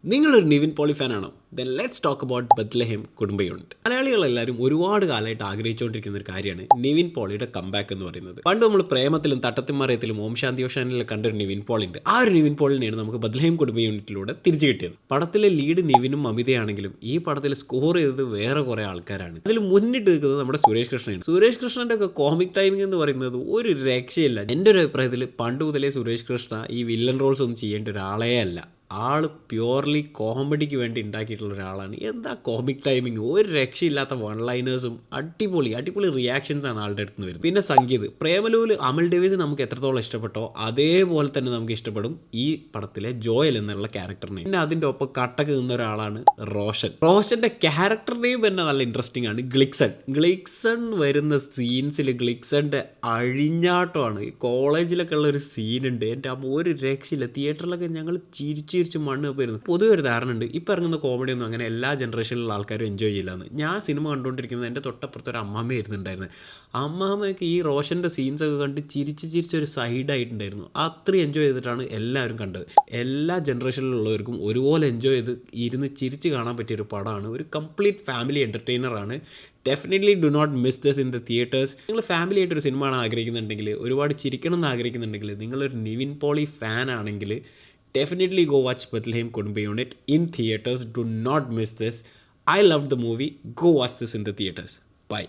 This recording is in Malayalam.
നിങ്ങളൊരു നിവിൻ പോളി ഫാനാണോ? Then let's talk about Bethlehem Kudumba Unit. മലയാളികളെല്ലാവരും ഒരുപാട് കാലമായിട്ട് ആഗ്രഹിച്ചുകൊണ്ടിരിക്കുന്ന ഒരു കാര്യമാണ് നിവിൻ പോളിയുടെ കംബാക്ക് എന്ന് പറയുന്നത്. പണ്ട് നമ്മൾ പ്രേമത്തിലും തട്ടത്തിമറയത്തിലും ഓം ശാന്തി ഓഷാനിലും കണ്ടൊരു നിവിൻ പോളി ഉണ്ട്. ആ ഒരു നിവിൻ പോളിനെയാണ് നമുക്ക് ബത്ലഹേം കുടുംബ യൂണിറ്റിലൂടെ തിരിച്ചു കിട്ടിയത്. പടത്തിലെ ലീഡ് നിവിനും അമിതയാണെങ്കിലും ഈ പടത്തിൽ സ്കോർ ചെയ്തത് വേറെ കുറെ ആൾക്കാരാണ്. അതിൽ മുന്നിട്ട് നിൽക്കുന്നത് നമ്മുടെ സുരേഷ് കൃഷ്ണയാണ്. സുരേഷ് കൃഷ്ണന്റെ ഒക്കെ കോമിക് ടൈമിംഗ് എന്ന് പറയുന്നത് ഒരു രക്ഷയില്ല. എൻ്റെ ഒരു അഭിപ്രായത്തിൽ പണ്ട് മുതലേ സുരേഷ് കൃഷ്ണ ഈ വില്ലൻ റോൾസ് ഒന്നും ചെയ്യേണ്ട ഒരാളേ അല്ല. ആൾ പ്യുവർലി കോമഡിക്ക് വേണ്ടി ഉണ്ടാക്കിയിട്ടുള്ള ഒരാളാണ്. എന്താ കോമിക് ടൈമിങ്, ഒരു രക്ഷയില്ലാത്ത വൺ ലൈനേഴ്സും അടിപൊളി റിയാക്ഷൻസ് ആണ് ആളുടെ അടുത്ത് നിന്ന് വരുന്നത്. പിന്നെ സംഗീത് പ്രേമലൂല് അമൽ ഡേവിസ് നമുക്ക് എത്രത്തോളം ഇഷ്ടപ്പെട്ടോ അതേപോലെ തന്നെ നമുക്ക് ഇഷ്ടപ്പെടും ഈ പടത്തിലെ ജോയൽ എന്നുള്ള ക്യാരക്ടറിനെ. പിന്നെ അതിൻ്റെ ഒപ്പം കട്ടക്ക് നിന്ന ഒരാളാണ് റോഷന്റെ ക്യാരക്ടർ നെയിം തന്നെ നല്ല ഇൻട്രസ്റ്റിംഗ് ആണ്. ഗ്ലിക്സൺ വരുന്ന സീൻസിൽ ഗ്ലിക്സന്റെ അഴിഞ്ഞാട്ടമാണ്. കോളേജിലൊക്കെ ഉള്ള ഒരു സീനുണ്ട്, എൻ്റെ അമ്മ ഒരു രക്ഷയില്ല. തിയേറ്ററിലൊക്കെ ഞങ്ങൾ ചിരിച്ച് മണ്ണ് പോയിരുന്നു. പൊതുവെ ഒരു ധാരണ ഉണ്ട് ഇപ്പം ഇറങ്ങുന്ന കോമഡി ഒന്നും അങ്ങനെ എല്ലാ ജനറേഷനിലുള്ള ആൾക്കാരും എൻജോയ് ചെയ്യില്ലെന്ന്. ഞാൻ സിനിമ കണ്ടുകൊണ്ടിരിക്കുന്നത് എൻ്റെ തൊട്ടപ്പുറത്ത് ഒരു അമ്മാമ്മ ഇരുന്നുണ്ടായിരുന്നു. അമ്മാമ്മയൊക്കെ ഈ റോഷൻ്റെ സീൻസൊക്കെ കണ്ട് ചിരിച്ചൊരു സൈഡായിട്ടുണ്ടായിരുന്നു. അത്രയും എൻജോയ് ചെയ്തിട്ടാണ് എല്ലാവരും കണ്ടത്. എല്ലാ ജനറേഷനിലുള്ളവർക്കും ഒരുപോലെ എൻജോയ് ചെയ്ത് ഇരുന്ന് ചിരിച്ച് കാണാൻ പറ്റിയൊരു പടമാണ്. ഒരു കംപ്ലീറ്റ് ഫാമിലി എൻ്റർടൈനറാണ്. Definitely do not miss this in the theatres. നിങ്ങൾ ഫാമിലി ആയിട്ടൊരു സിനിമ ആണ് ആഗ്രഹിക്കുന്നുണ്ടെങ്കിൽ, ഒരുപാട് ചിരിക്കണം എന്ന് ആഗ്രഹിക്കുന്നുണ്ടെങ്കിൽ, നിങ്ങളൊരു നിവിൻ പോളി ഫാൻ ആണെങ്കിൽ definitely go watch Bethlehem Kudumba Unit in theaters. Do not miss this. I loved the movie. Go watch this in the theaters. Bye.